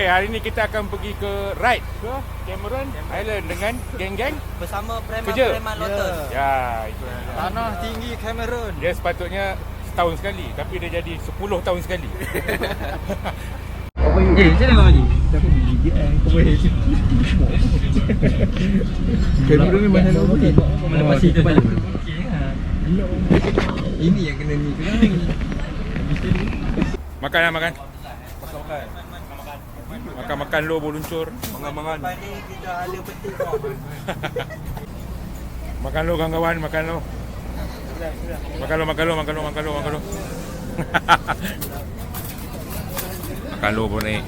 Okey, hari ni kita akan pergi ke ride ke Cameron Island dengan geng-geng bersama kerja. preman Lotus. Ya, itu Tanah tinggi Cameron. dia sepatutnya setahun sekali, tapi dia jadi 10 tahun sekali. Saya tengok lagi. Aku gigit kau boleh. Cameron memang selalu okey. Mana pasti tu balik. Ini yang kena ni. Makan. Makan lo beluncur. Makan. Balik kita hala penting kau. Makan lo kawan-kawan, makan lo. Makan lo. Makan lo pun ni.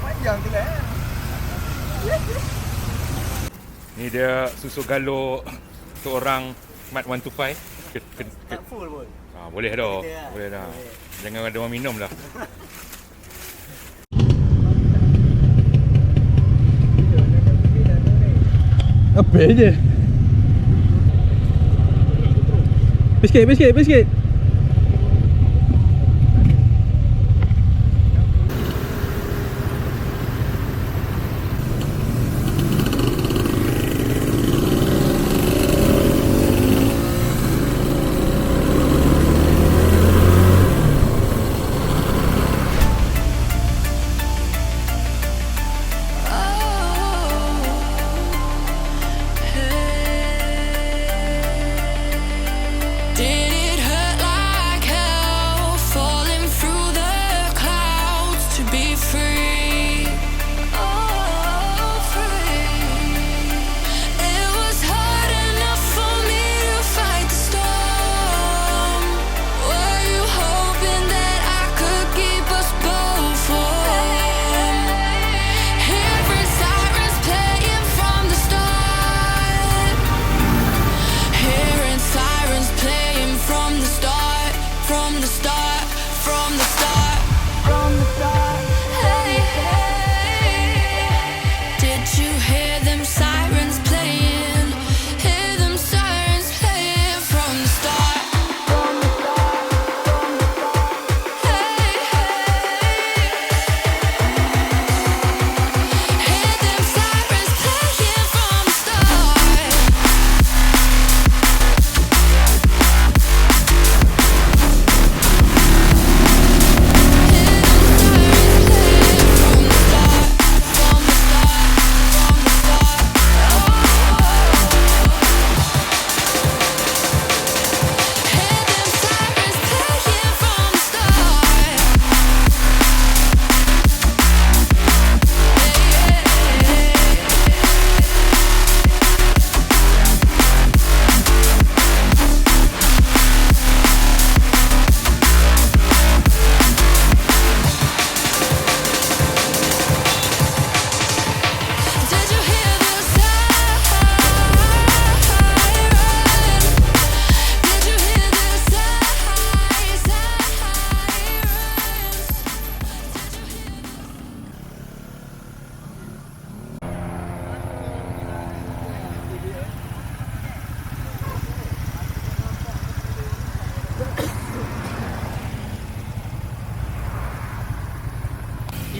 Panjang tu lah. Ni dia susu galuk untuk orang Mat 125. Tak full pun. Boleh dah. Boleh dah. Jangan ada orang minum lah. Apa je? Biskit.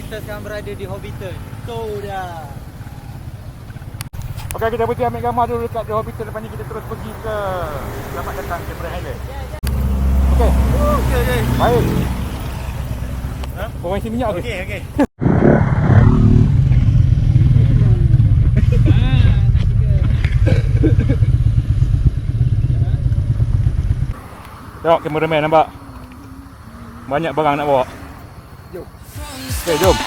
Kita sekarang berada di Hobbiton. Tu dah. Okey, kita berhenti ambil gambar dulu dekat The Hobbiton. Lepas ni kita terus pergi ke Selamat Datang Cameron Island. Okey. Okey. Baik. Korang isi minyak ke? Okey. Tengok kameraman nampak. Banyak barang nak bawa. Jom. Okey, jom.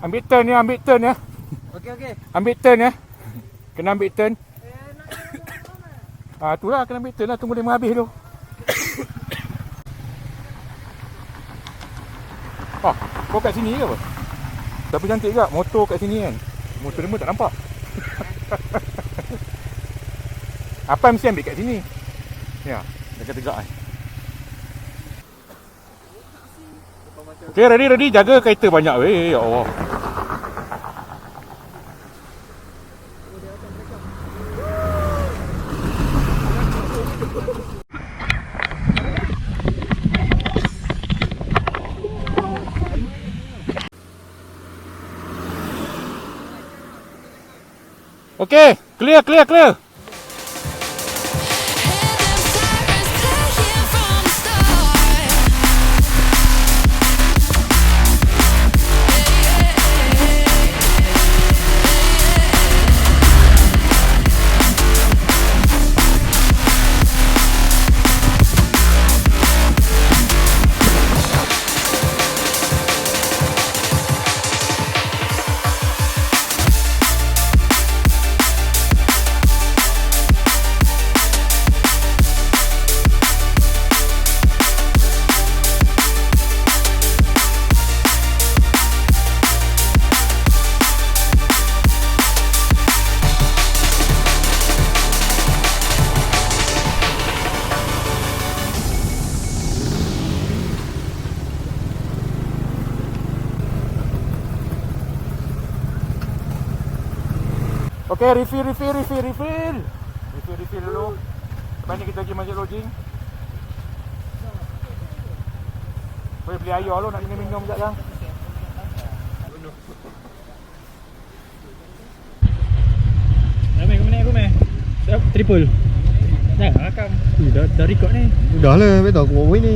Ambil turn ya, ambil turn ya. Okey, okey. Ambil turn ya. Kena ambil turn. Itulah kena ambil turn lah, tunggu dia habis tu. Kau kat sini ke apa? Tapi cantik juga motor kat sini kan. Motor dia pun tak nampak. Apa yang mesti ambil kat sini? Ya, tegak-tegak kan. Okay, ready. Jaga kereta banyak weh. Ya Allah. Okay, clear. Okay, refill dulu. Lepas ni kita pergi masjid lodging. Boleh beli air lu, nak minum sekejap kan. Kau main. Dah triple. Dah rakam. Dah record ni. Dah lah, betul aku buat ni.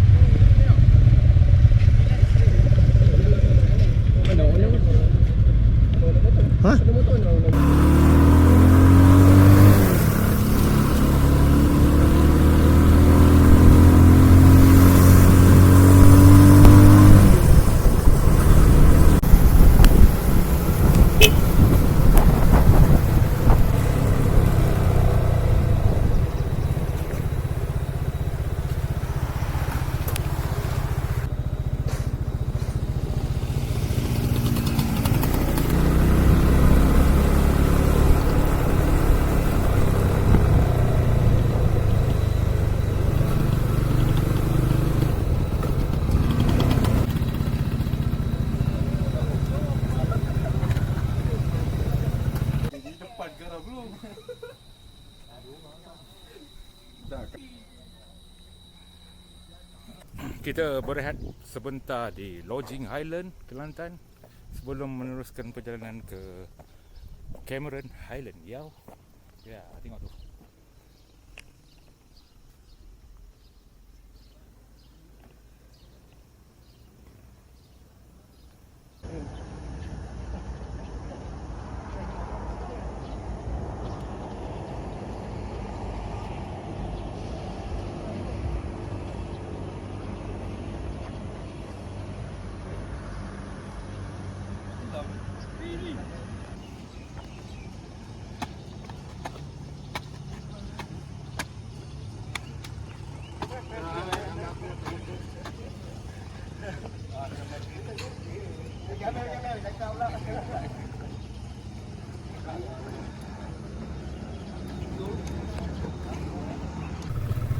Ha? Kita berehat sebentar di Lodging Highland, Kelantan sebelum meneruskan perjalanan ke Cameron Highland. Ya, tengok tu.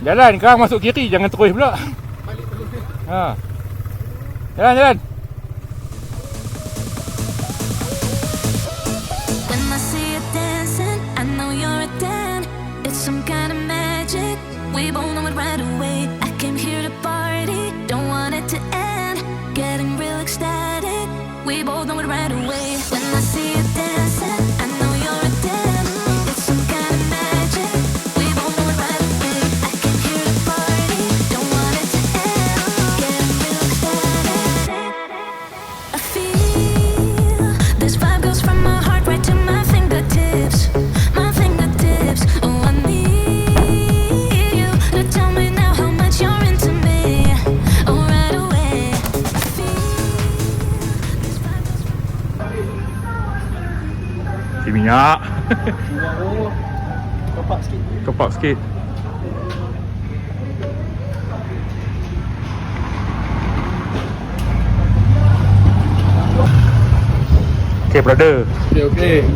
Jalan, kau masuk kiri, jangan terus pula. Jalan. When I see you dancing, I know you're a 10. It's some kind of magic. We both know it right away. I came here to party, don't want it to end. Getting real ecstatic. We both know it right away. When I see you dancing, I know you're a 10. It's some kind of magic. We both know it right away. I came here to party, don't want it to end. Getting real ecstatic. I feel this vibe goes from my heart right to my fingertips. My fingertips. Oh, I need you to tell me now how much you're into me. Oh, right away. I feel this vibe goes from Banyak. Oh, topak sikit. Kepak sikit. Okay brother, Okey.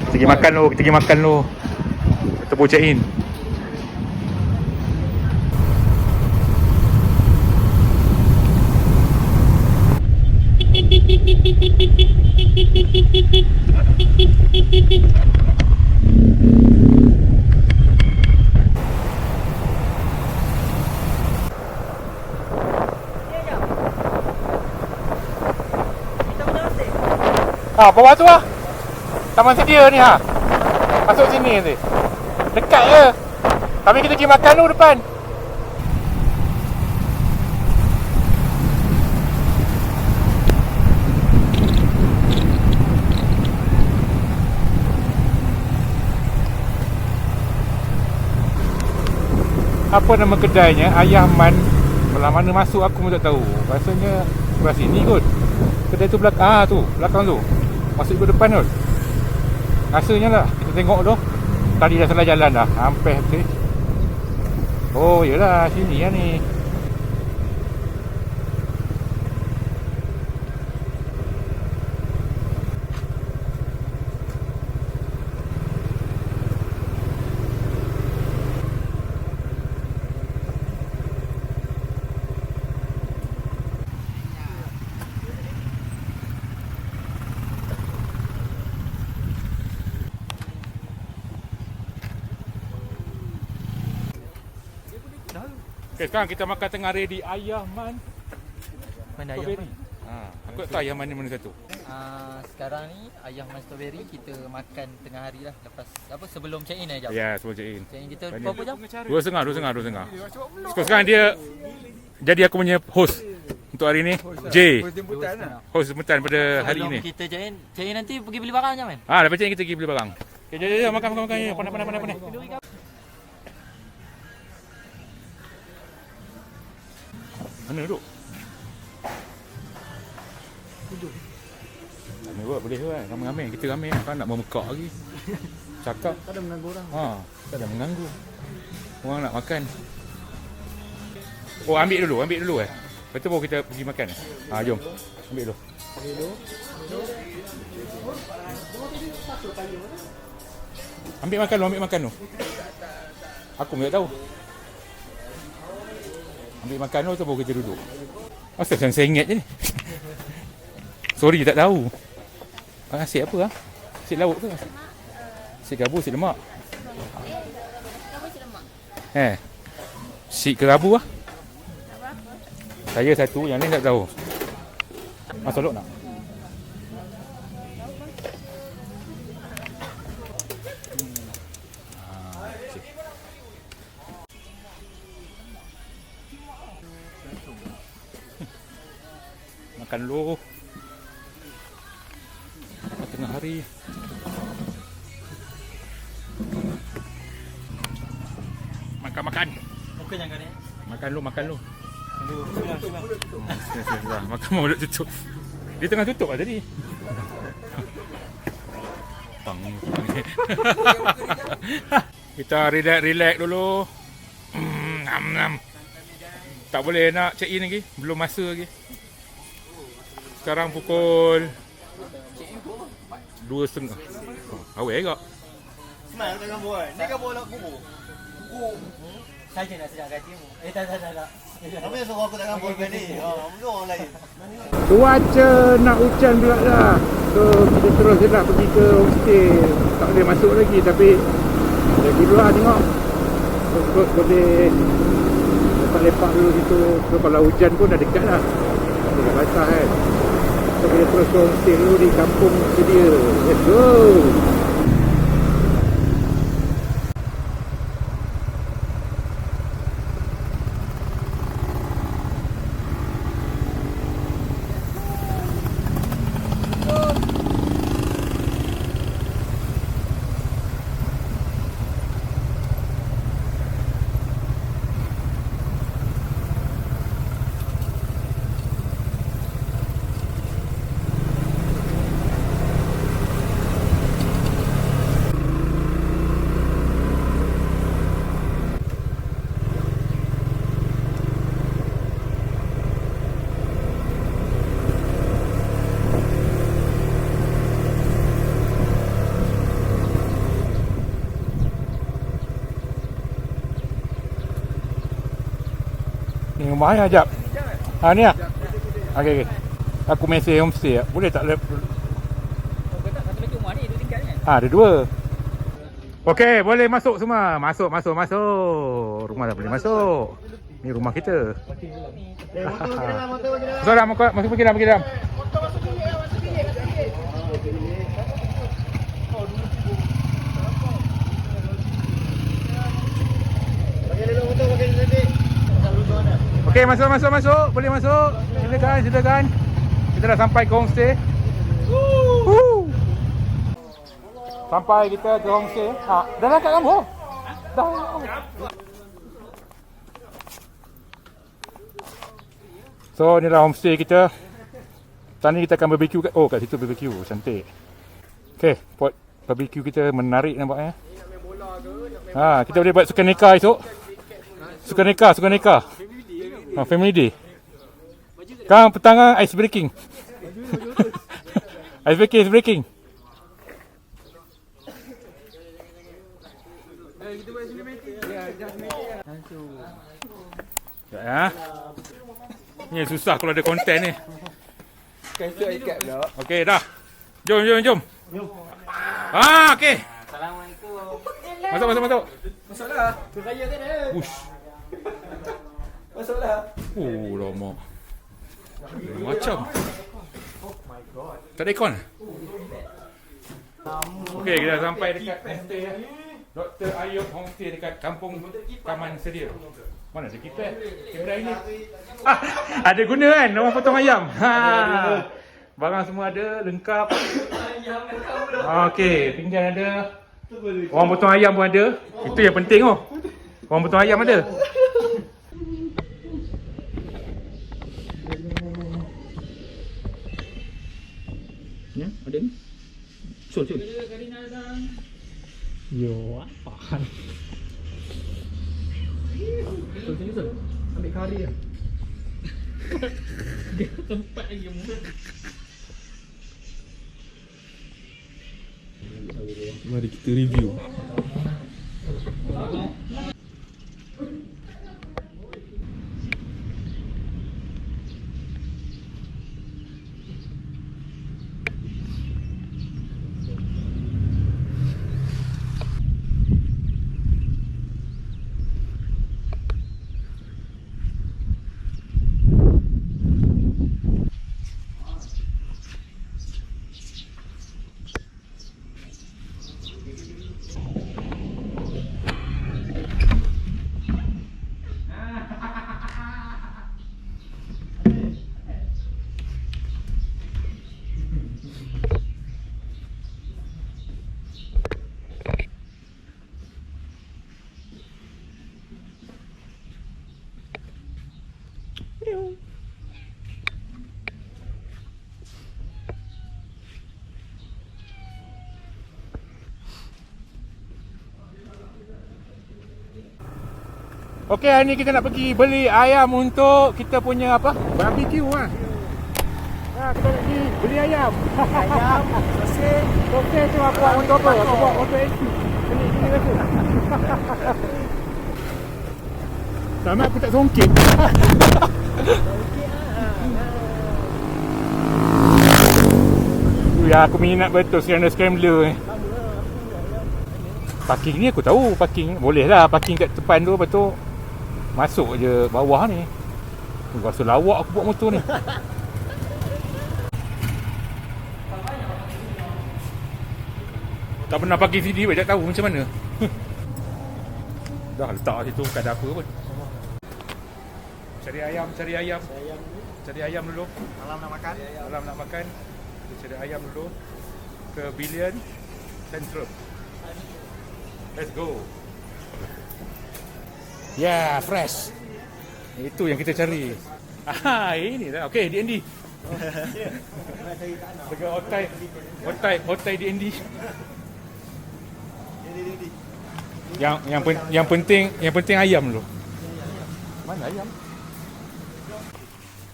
kita pergi makan lu, kita pergi makan lu. Kita pun check in. Bawah tu lah. Taman sedia ni ha. Masuk sini nanti. Dekat je. Tapi kita pergi makan dulu depan. Apa nama kedainya? Ayah Man. Belah mana masuk aku pun tak tahu. Rasanya belah sini kot. Kedai tu belakang. Tu. Belakang tu. Masuk ke depan tu. Rasanya lah. Kita tengok tu. Tadi dah salah jalan dah. Hampir habis. Oh yelah. Sini lah ni. Okay, sekarang kita makan tengah hari di Ayah Man. Mana ayam Strawberry. Aku tak tahu Ayah Man ni mana satu. Sekarang ni ayam man strawberry kita makan tengah hari lah. Lepas apa sebelum check in jap. Ya, sebelum check in. Check in kita Banyak. berapa jam? 2.5. Sekarang dia jadi aku punya host untuk hari ni. J. Host jemputan pada hari Sebelum ini. kita check in nanti pergi beli barang jap man. Lepas check in kita pergi beli barang. Okay, jom makan. Pandai. Mana duduk? Ni buat boleh ke kan? Ramai-ramai. Kita ramai kan nak memekak lagi. Cakap. Tak ada mengganggu orang. Tak ada mengganggu. Orang nak makan. Oh, ambil dulu Lepas tu baru kita pergi makan. Jom. Ambil dulu. Ambil makan lu. Aku pun tak tahu. Ambil makan tu baru kita duduk. Asal macam saya ingat je ni. Sorry tak tahu. Asyik apa lah? Asyik lauk ke? Asyik gabu, asyik lemak. Asyik kerabu lah. Saya satu, yang lain tak tahu. Solok nak? Makan dulu. Tengah hari. Makan. Muka jangan ni. Makan lu. Makan mau dah tutup. Dia tengah tutup lah tadi. Kita relax dulu. Tak boleh nak check in lagi. Belum masa lagi. Sekarang pukul 2.30. Awal agak. Smile tengah buat. Ni kan bola buku. Saja nak sedang gajimu. Tak. Apa yang suruh aku tengah buat ni? Mesti orang lain. Cuaca nak hujan pula dah. So kita terus je lah pergi ke homestay. Tak boleh masuk lagi tapi lagi dulu lah tengok. Terus boleh lepak-lepak dulu situ. So kalau hujan pun dah dekat lah. Dekat basah kan. So kita terus ke homestay dulu di kampung sedia. Let's go! rumah ni ajak. Ha ni ah. Okey. Aku mesej homestay. Boleh tak Kau tak satu lagi rumah ni 2 tingkat kan? ada 2. Okey, boleh masuk semua. Masuk. Rumah dah boleh masuk. Ni rumah kita. Masuk dalam, masuk pergi dalam. Okey, masuk. Boleh masuk. Silakan. Kita dah sampai ke homestay. Woo! Sampai kita ke homestay. Dah kat kamu. Dah. So, inilah homestay kita. Tadi kita akan barbecue kat situ barbecue. Cantik. Okey, pot barbecue kita menarik nampaknya. Kita boleh buat sukan nikah esok. Sukan nikah. Family day. Kang petang ice breaking. Ice breaking. Ya. Ni susah kalau ada konten ni. Okey dah. Jom. Okey. Assalamualaikum. Masuk. Masuklah. Raya kan ada. Ush. Masuklah. Lama. Macam. Tak ada aircon? Okey, kita dah sampai dekat homestay ya. Dr. Ayub Homestay dekat Kampung Taman Sedia. Mana ada keypad? Kamera ini. Ada guna kan orang potong ayam. Barang semua ada, lengkap. Okey, pinggan ada. Orang potong ayam pun ada. Itu yang penting oh. Orang potong ayam ada. Ya, ada ni. Sul. Yo, apa? Sul. Ambil kari lah. Dia tempat lagi mulut. Mari kita review. Okey, hari ni kita nak pergi beli ayam untuk kita punya apa? Barbecue lah. Kita nak pergi beli ayam. Ayam, sosis tu aku buat untuk apa? Aku buat untuk AC. Sini rasa. Sama aku tak songkit. Ya, aku minat betul scrambler ni. Parking ni aku tahu, parking boleh lah, parking kat depan tu, lepas tu masuk je bawah ni. Rasa lawak aku buat motor ni. Tak pernah parking sini pun, tak tahu macam mana. Dah letak situ, tak ada apa pun. Cari ayam dulu. Malam nak makan. Kita cari ayam dulu ke Billion Central. Let's go. Yeah, fresh. Itu yang kita cari. Ini dah. Okey, D&D. Dekat hotai D&D. Yang penting ayam dulu. Mana ayam?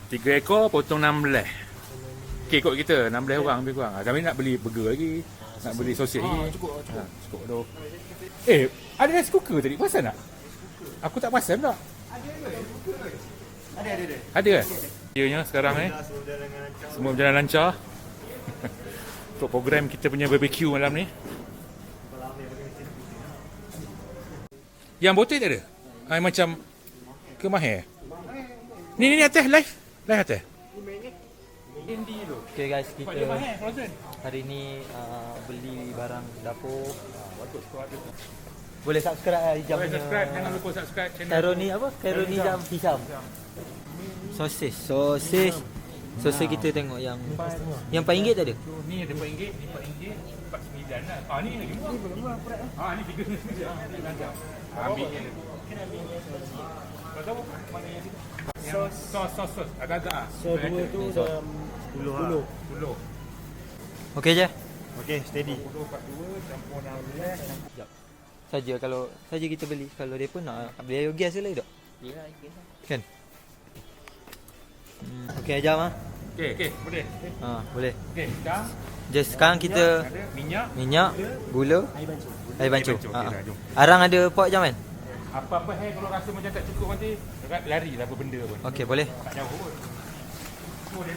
3 ekor potong 16. Okey, ikut kita 16 orang lebih kurang. Kami nak beli burger lagi, nak beli sosis lagi. Cukup tu. Ada rice cooker tadi. Pasal tak? Aku tak pasal tak? Ada ke? Ianya sekarang semua berjalan lancar. Untuk program kita punya barbecue malam ni. Yang botol tak ada? Macam ke mahir? Ni atas live. Live atas. Okay guys, kita hari ni beli barang dapur. Boleh subscribe lah Hijam punya. Jangan lupa subscribe channel. Karoni apa? Karoni Hijam Hisham. Sosis kita tengok yang RM4 tak ada? Ni ada RM4, ni RM4, RM49 lah. Ni lagi murah. Ni RM3. Ambil je. Kau tahu mana yang sini? Sos. Agak-agak lah. So dua tu dalam 10. Okey je? Okey, steady. 10/42 campur 16. Saja kalau saja kita beli. Kalau dia pun nak beli gas je lah tak? Ya, Kan? Okey Hijam ah. Okey, boleh. Boleh. Okey, sekarang Sekarang kita ada minyak, gula, air bancuh. Jom. Arang ada pot Hijam kan? Apa-apa kalau rasa macam tak cukup nanti lari lah apa benda pun. Okey, boleh. Tak jauh pun. Boleh.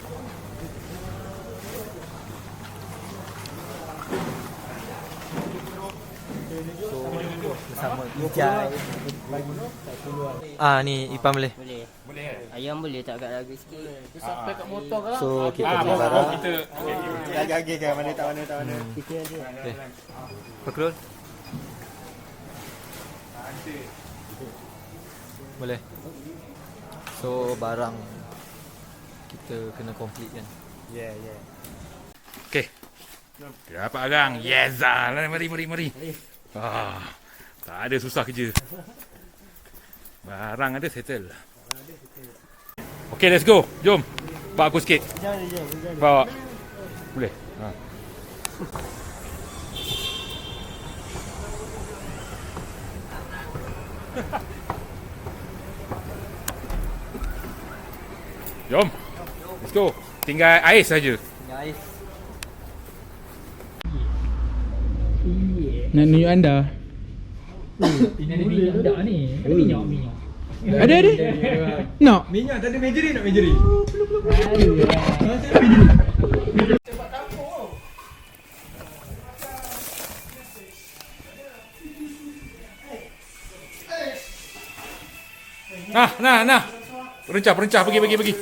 Bersama Ijai. Ni Ipam boleh. boleh. Boleh kan? Ayam boleh tak agak lagi sikit. Dia sampai kat motor kan? So kita beli baru barang. kita Agak-agak kan mana tak mana. Okey. Pakrul. Boleh. So barang kita kena complete kan. Yeah. Okey. Dapat arang. Yes ah. Mari. Tak ada susah kerja. Barang ada settle. Okey, let's go. Jom. Bawa aku sikit. Bawa. Boleh. Jom. Let's go. Tinggal ais saja. Guys. Nak tunjuk anda. Ini ada minyak tak ni? Ada minyak. Ada. Nak. Minyak tak ada majorin nak majorin? Nah. Perencah pergi.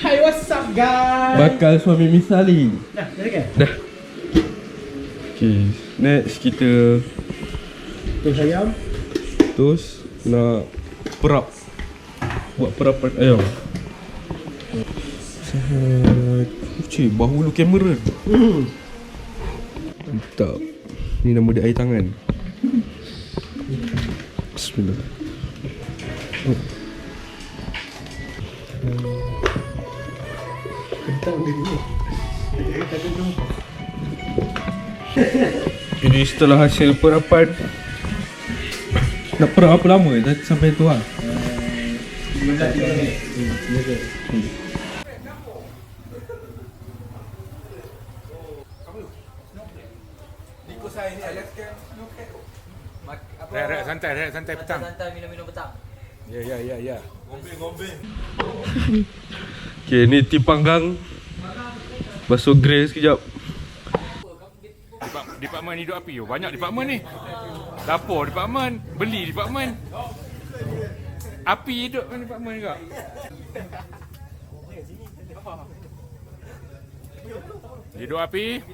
Hai, what's up guys? Bakal suami Misali. Dah kan? Dah. Okay, next kita Tos ayam. terus nak perap. Buat perapan ayam. Cik, bahu lu kamera. Mantap. Ni nama dia air tangan. Bismillah. Ini setelah hasil perapan. Nak perap apa lama dah sampai tu lah. Rehat santai petang. Santai minum petang. Ya. Okay, ni tim panggang. Basuh grill sekejap. Department hidup api. Banyak department ni. Dapur department, beli department. Api hidup department juga. Hidup api.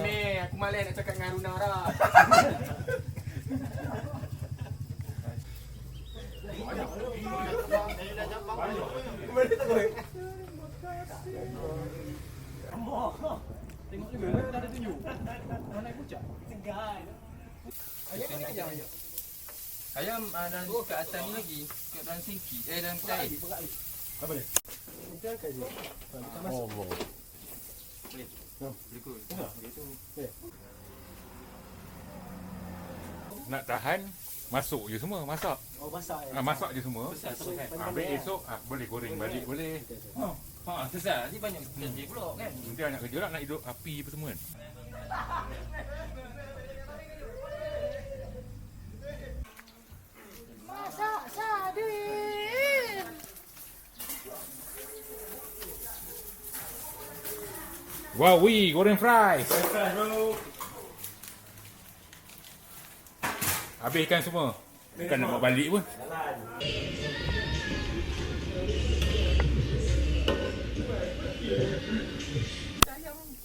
ni. Aku malas nak cakap dengan Runa dah. Tengok juga dah ada tunjuk. Mana naik puncak? Ayam dalam kat atas ni lagi. Kat dalam sinki. Dalam air. Apa dia? Oh, Boleh kot. nak tahan, masuk je semua, masak. Oh, masak Masak je semua. Besar. Habis esok boleh goreng balik, boleh. Sesat. Nanti banyak kerja pula kan. Nanti banyak kerja lah, nak hidup api apa semua kan. Masak sardin. Wow, goreng fries. Habiskan semua. Bukan nak bawa balik pun.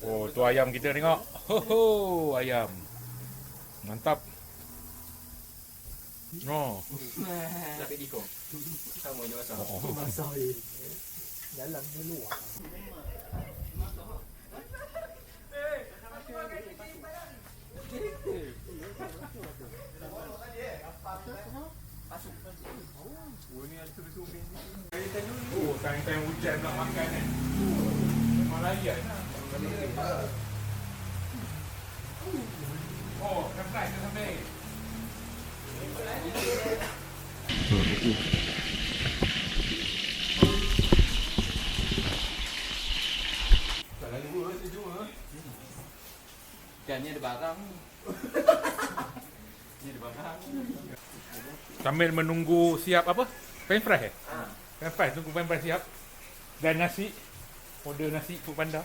Oh, tu ayam kita tengok. Ho, ayam. Mantap. Oh. Sampai diko. Sama je masak. Masak ni. Dalam ni luar. Oh, time hujan nak makan kan. Memang layan lah. Oh, dah fry dah sampai. Dan ni ada barang. Ni ada barang. Sambil menunggu siap apa? French fries French fries, tunggu French fries siap. Dan nasi. Order nasi Food Panda.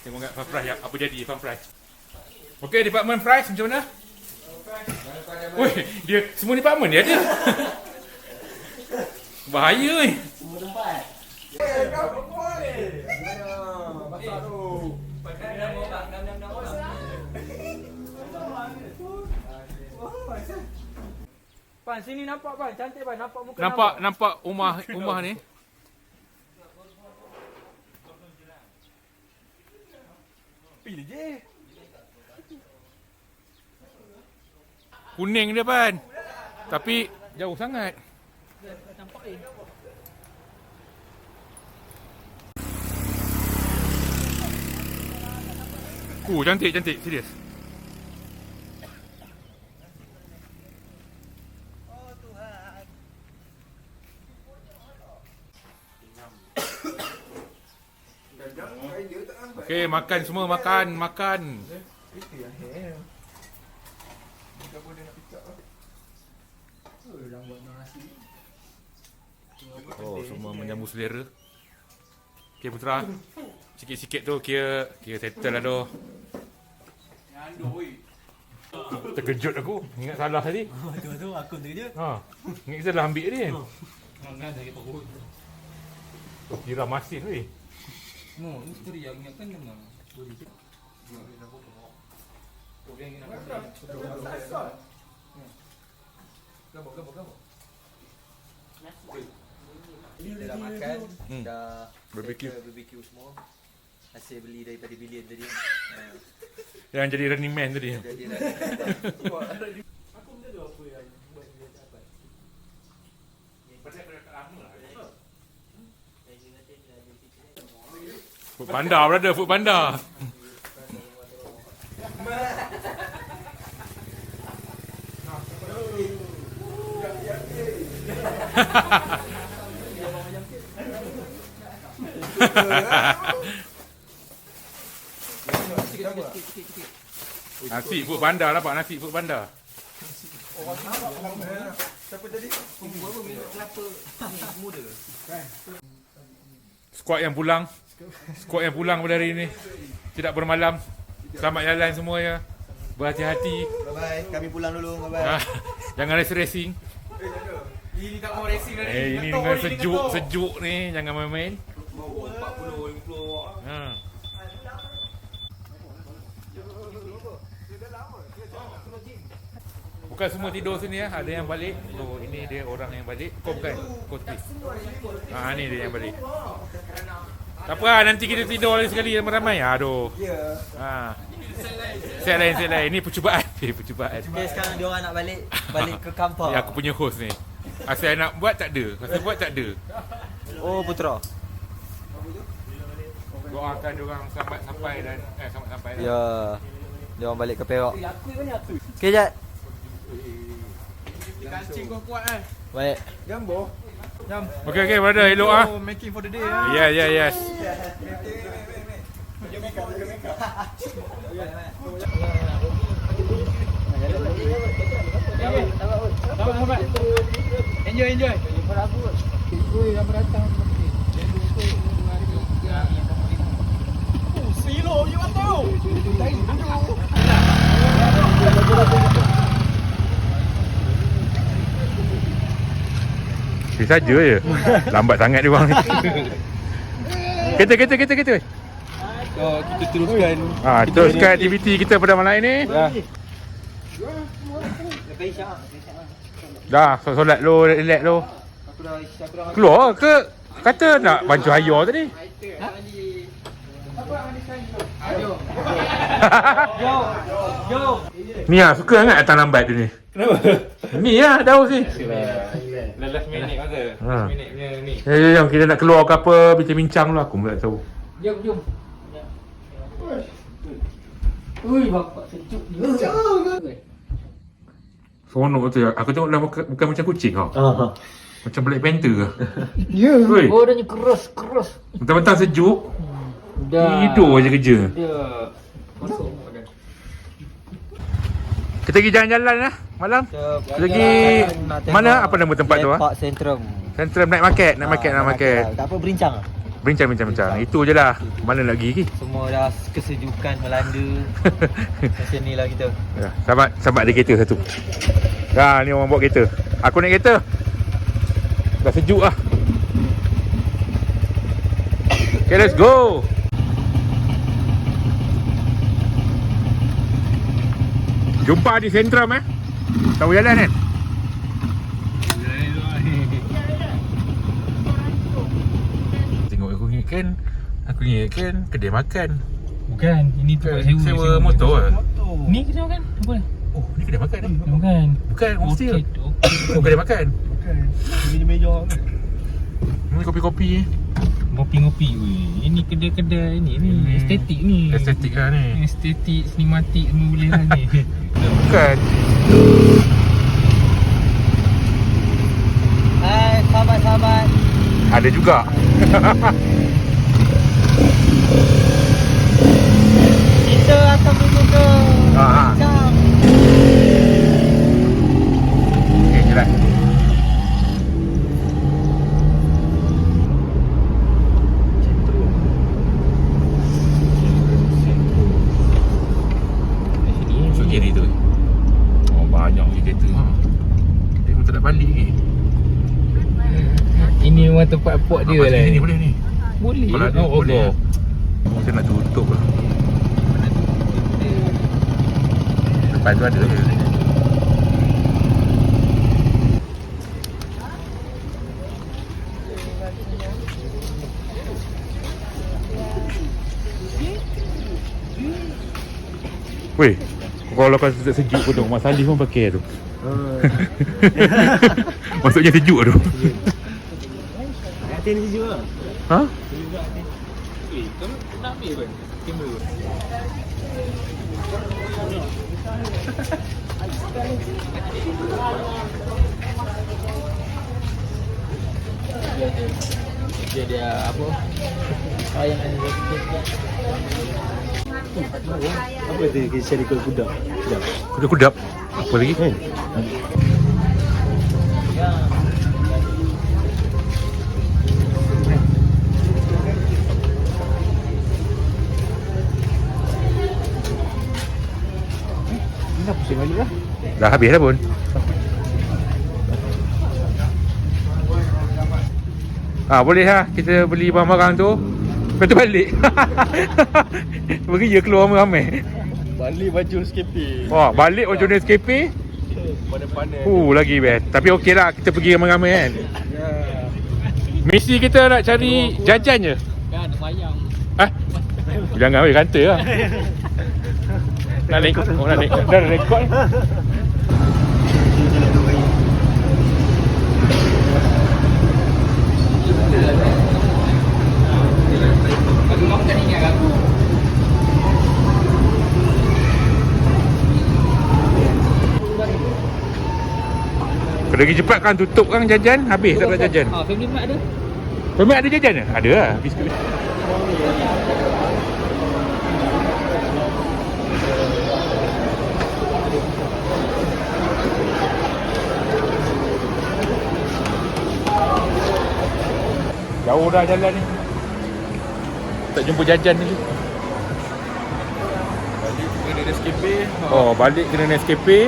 Tengok kat French fries apa jadi French fries. Okey, department fries macam mana? Woi, dia semua department dia ada. Bahaya ni. Semua tempat. Pan, sini nampak pan, cantik pan, nampak muka Nampak rumah ni. Pilih je. Kuning dia pan. Tapi jauh sangat. Nampak ni. Cantik, serius. Okey, makan semua, makan. Oh, semua menyambut selera. Okey Putra. Sikit-sikit tu kira settle lah tu. Terkejut aku. Ingat salah tadi. Tu aku terkejut. Ingat kita dah ambil ni. Kira masin weh. No, ini story yang ingatkan memang. Kita dah makan, dah BBQ semua. Hasil beli daripada Billion tadi. Yang jadi Running Man tadi. Jadi dah. Aku benda tu apa yang buat dia dapat. Food Panda, brother, Food Panda. Nasi Food Panda, dapat nasi Food Panda. Siapa tadi? Apa minum kelapa ni muda. Squad yang pulang pada hari ini. Tidak bermalam. Selamat jalan semua ya. Berhati-hati. Bye-bye, kami pulang dulu. Bye-bye. Jangan racing. Ini tak mau racing dah ni. Ini dengan sejuk ni, jangan main-main. 40, 50. Bukan semua tidur sini ya. Ada yang balik. Oh, ini dia orang yang balik. Kau bukan? Kau please. Ni dia yang balik. Tak apa lah, nanti kita tidur lagi sekali ramai-ramai. Aduh. Set lain. Ini percubaan. Percubaan. Okay, sekarang dia orang nak balik ke kampung. Ya, aku punya host ni. Asal nak buat tak ada. Asal buat tak ada. Oh, Putra. Doakan dia orang selamat sampai dan Ya. Dia orang balik ke Perak. Okay, Jad. Kancing kau kuat kan? Baik. Gambar. Jam. Okay, brother, elok ah. Making for the day Yes. Enjoy. Silo, you want to? Dia saja je. Lambat sangat dia orang ni. Kereta. Oh, kita teruskan. Teruskan aktiviti kita pada malam ini. Dah, solat lu, relax lu. Keluar ke? Kata nak bancu hayar tadi. Ni suka sangat datang lambat dia ni. Kenapa? Ni daus ni. Last minute masa. Last minute punya ni. Jom, kita nak keluar ke apa, bincang-bincang dulu. Aku pun tak tahu. Jom. Ui, bapak sejuk ni. Seronok tu. Aku tengok dah bukan macam kucing kau. Macam Black Panther ke? Ya. Oi. Badannya keras. Mentang-mentang sejuk. Dah. Tidur je kerja. Dah. Masuk. Kita pergi jalan-jalan lah malam. Kita pergi mana? Apa nama tempat tu? Park Centrum. Centrum Night Market. Tak apa, bincang. Bincang. Itu je lah. Mana nak pergi? Semua dah kesejukan melanda. Macam ni lah kita. Ya, sahabat ada kereta satu. Ni orang bawa kereta. Aku naik kereta. Dah sejuk lah. Okay, let's go. Jumpa di Centrum Tahu jalan kan? Tengok aku ingatkan kedai makan. Bukan, ini tempat Sewa motor. Ni kedai makan? Apa? Oh, ni kedai makan ni. Bukan. Bukan, hostel. Okey. Oh, kedai makan. Ini meja. Ni kopi-kopi. Ngopi-ngopi. Ini kedai-kedai ni estetik ni. Estetik lah ni. Estetik, sinematik semua boleh lah ni. Bukan. Hai, sahabat-sahabat. Ada juga. Kita akan menuju ke bincang. Okay, jalan. Masuk kiri tu. Oh, banyak kereta. Kita pun tak nak balik lagi. Ini memang tempat port dia lah. Ni boleh ni. Boleh. Kalau ada boleh. Kita nak tutup lah. Depan tu ada je. Weh, kalau kau sejuk pun tu, Mak Salih pun pakai tu. Maksudnya sejuk tu. Hati ni sejuk lah. Ha? Kau nak ambil apa? Kamera. Dia apa? Ayam Apa tu kita cari kuda? Kudap. Apa lagi? Dah pusing balik lah. Dah habis dah pun. Boleh lah. Kita beli barang-barang tu. Lepas tu balik. Beria keluar ramai-ramai. balik baju escape. Wah, balik baju Nescafe. Panas-panas. Lagi best. Tapi okey lah kita pergi ramai-ramai kan. Misi kita nak cari jajan je. Kan bayang. Jangan weh kanta lah. Nak rekod. Nak rekod. Dah rekod ni. Kalau pergi cepat kan tutup kan jajan. Habis tak ada jajan. Family Mart ada? Family ada jajan ke? Ada lah biskut. Jauh dah jalan ni. Tak jumpa jajan ni. Balik kena Nescafe. Balik kena Nescafe.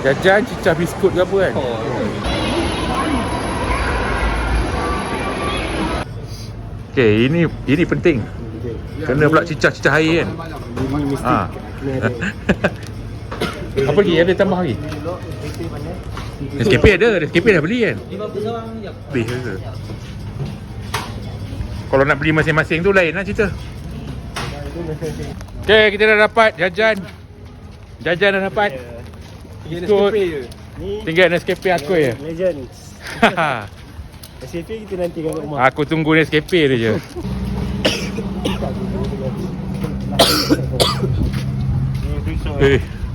Jajan, cicah biskut ke apa kan? Okay, ini penting. Kena pula cicah-cicah air kan? Apa lagi? Ada tambah lagi? Nescafe ada. Nescafe dah beli kan? Habis ke? Kalau nak beli masing-masing tu lain lah cerita. Okay, kita dah dapat jajan. Jajan dah dapat. Ikut. Tinggal Nescafe aku je. Legend. Nescafe kita nanti kat rumah. Aku tunggu Nescafe dia je.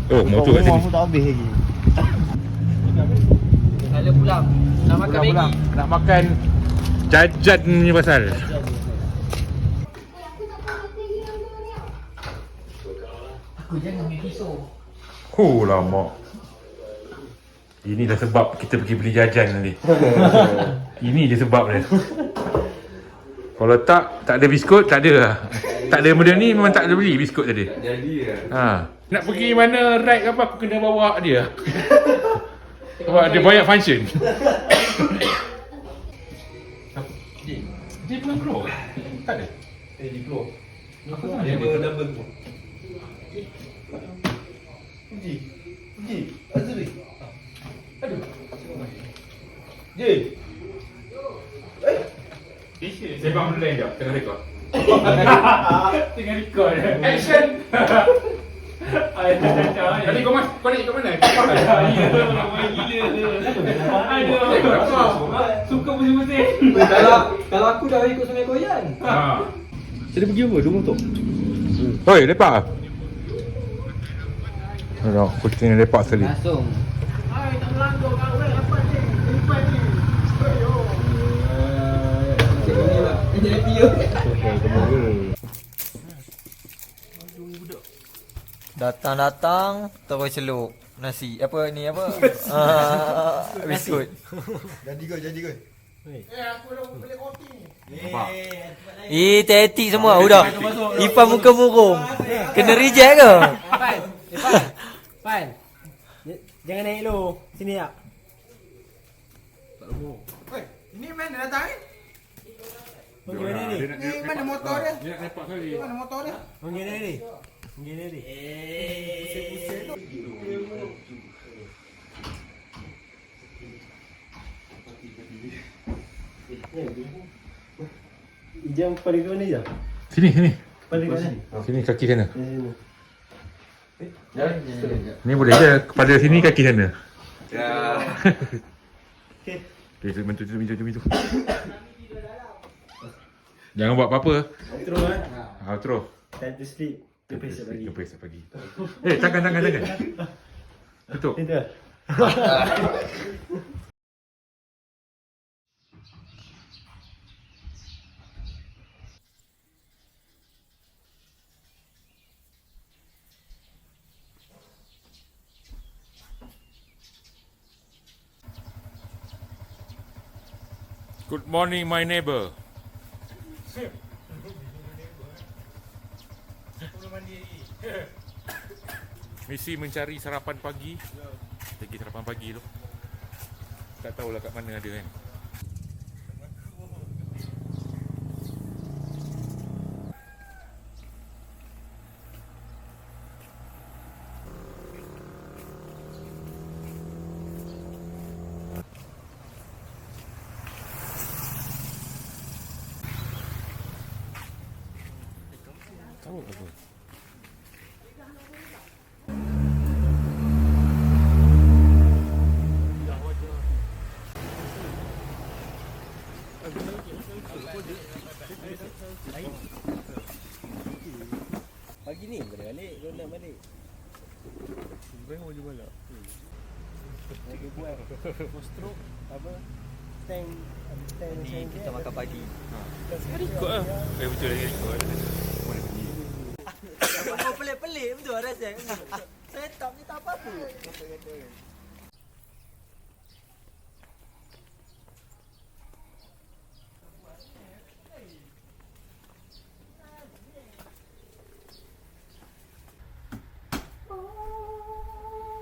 Motor kat sini. Tak habis lagi. Kalau pulang nak makan Maggi. Nak makan jajan ni pasal. Aku jangan ambil pisau. Lama. Ini dah sebab kita pergi beli jajan nanti. Ini je sebab dia. Kalau tak ada biskut, tak ada lah. Tak ada benda ni, memang tak ada beli biskut tadi. Jadi lah. Nak pergi mana ride ke apa, aku kena bawa dia. Sebab dia banyak function. Dia belum keluar? Tak ada? Dia keluar. Apa tu? Dia double tu. Azri. Aduh. Sebab benda lain jap, tengah rekod. Tengah rekod. Action! Tadi kau nak ikut mana? Suka pusing-pusing. Kalau aku dah ikut Sungai Koyan. Jadi pergi apa? Dua motor. Oi, lepak ah. Tengok, kucing ni lepak sekali. Langsung. Datang-datang terus celup nasi. Apa ni apa? Biskut. Jadi kau. Tetik semua udah. Ipan muka murung. Kena reject ke? Pan. Jangan naik lu. Sini tak? Ini mana datang ni? Pergi mana ni? Ni mana motor dia? Dia nak lepak sekali. Mana motor dia? Pergi mana ni? Pergi mana ni? Pusing-pusing tu. Ijam kepala ke mana je? Sini. Kepala ke mana? Sini kaki sana. Sini. Ni boleh je kepala sini kaki sana. Ya. Okay, minta. Jangan buat apa-apa. Outro kan? Outro. Time to sleep. Jumpa esok pagi. Tangan. Tutup. Itu. Good morning my neighbor. Misi mencari sarapan pagi. Lagi sarapan pagi tu. Tak tahulah kat mana ada kan. Pagi ni boleh balik, boleh balik. Sebenarnya je balik. Dia buat stroke apa? Tank Ni kita makan pagi. Ikut lah. Betul lagi ikut. Oh, pelik-pelik betul rasa. Saya tak ni tak apa-apa.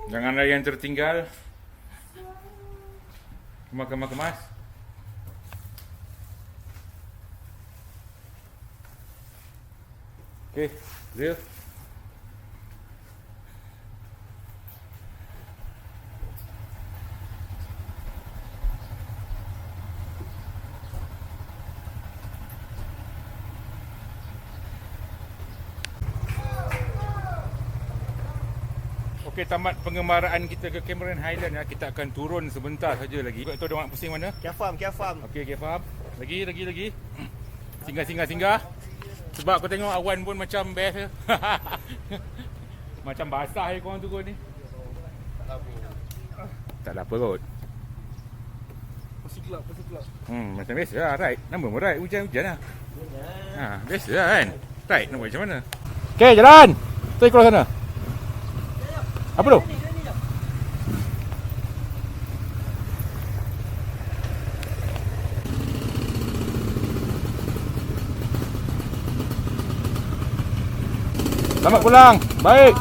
Jangan ada yang tertinggal. Kemas. Okey, Zil. Okey, tamat pengembaraan kita ke Cameron Highland ya. Kita akan turun sebentar saja lagi. Kau tahu dia nak pusing mana? Kia faham. Okey, faham. Lagi. Singgah. Sebab aku tengok awan pun macam best je. Macam basah je korang turun ni. Tak ada apa kot. Masih gelap. Macam biasa lah, right? Nama pun right, hujan-hujan lah. Biasa lah kan? Right, nak buat macam mana? Okey, jalan! Kita keluar sana. Apa tu? Selamat pulang. Baik.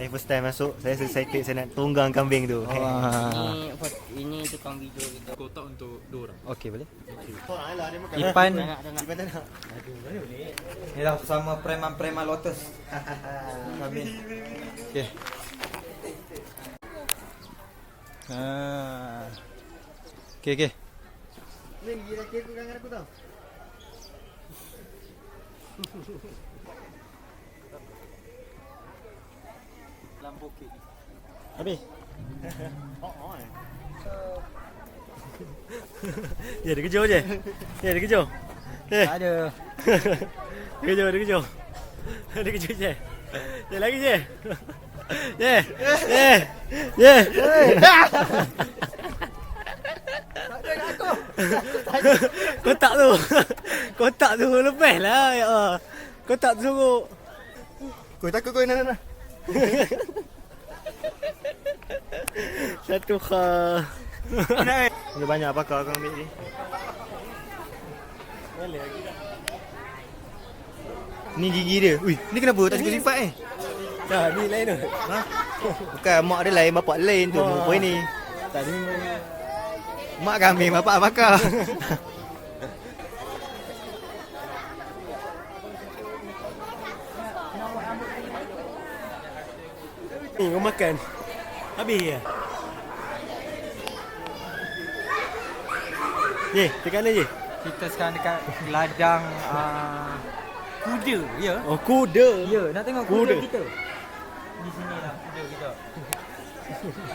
First time masuk, saya excited, saya nak tunggang kambing tu. Ini tukang video kita. Kotak untuk 2 orang. Okey, boleh? Ipan. Ipan tak nak. Ni dah sama preman-preman Lotus. Kami. Okey. Okey. Ni gila kek dengan aku tau. Lamborghini. Habis? Ya, dia kejar je. Dia kejar. Tak ada. Dia kejar. Dia kejar je. Dia lagi je. Ya. Kotak tu lepas lah. Ya Allah. Kotak tu suruh. Kau takut kau nak. Satu kha. Ada banyak pakar kau ambil ni. Boleh lagi tak? Ni gigi dia. Ui, ni kenapa tak suka sifat ni? Tak, ni lain tu. Ha? Bukan mak dia lain, bapak dia lain tu. Apa ni? Tak ni. Mak kambing, bapak pakar. Ni kau makan. Habis ya. Ye, dekat mana je? Kita sekarang dekat ladang kuda, ya? Oh, kuda. Ya, nak tengok kuda kita. Di sini lah kuda kita.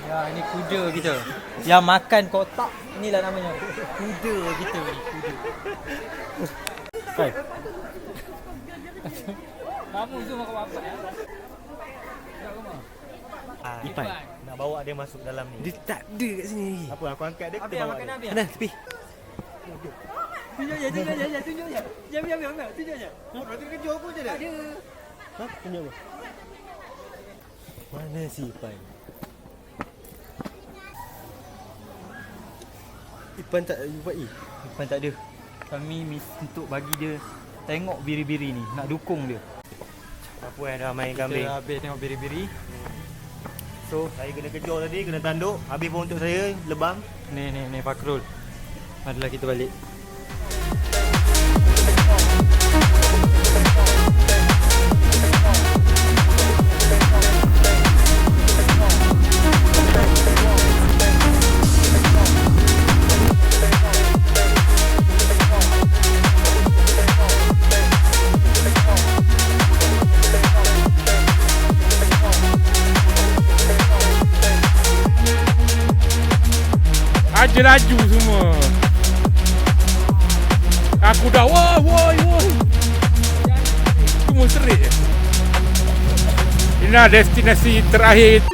Ya, ini kuda kita. Yang makan kotak, inilah namanya. Kuda kita ni, kuda. Hai. Kamu zoom aku apa ya? Ipan. Nak bawa dia masuk dalam ni. Dia tak ada kat sini lagi. Apa aku angkat dia, Habis kita bawa makan dia. habis. Mana tepi? Tunjuk je, tunjuk je, tunjuk je. Jom, tunjuk je. Berarti dia kejar aku je dah. Ada. Ha? Tunjuk apa? Mana si Ipan? Ipan tak buat Ipan tak ada. Kami untuk bagi dia tengok biri-biri ni, nak dukung dia. apa yang dah main kambing. Kita habis tengok biri-biri. So, saya kena kejar tadi, kena tanduk. Habis pun untuk saya lebam. Ni Fakrul. Adalah kita balik. Aja laju semua. Aku dah woi. Semua serik je. Inilah destinasi terakhir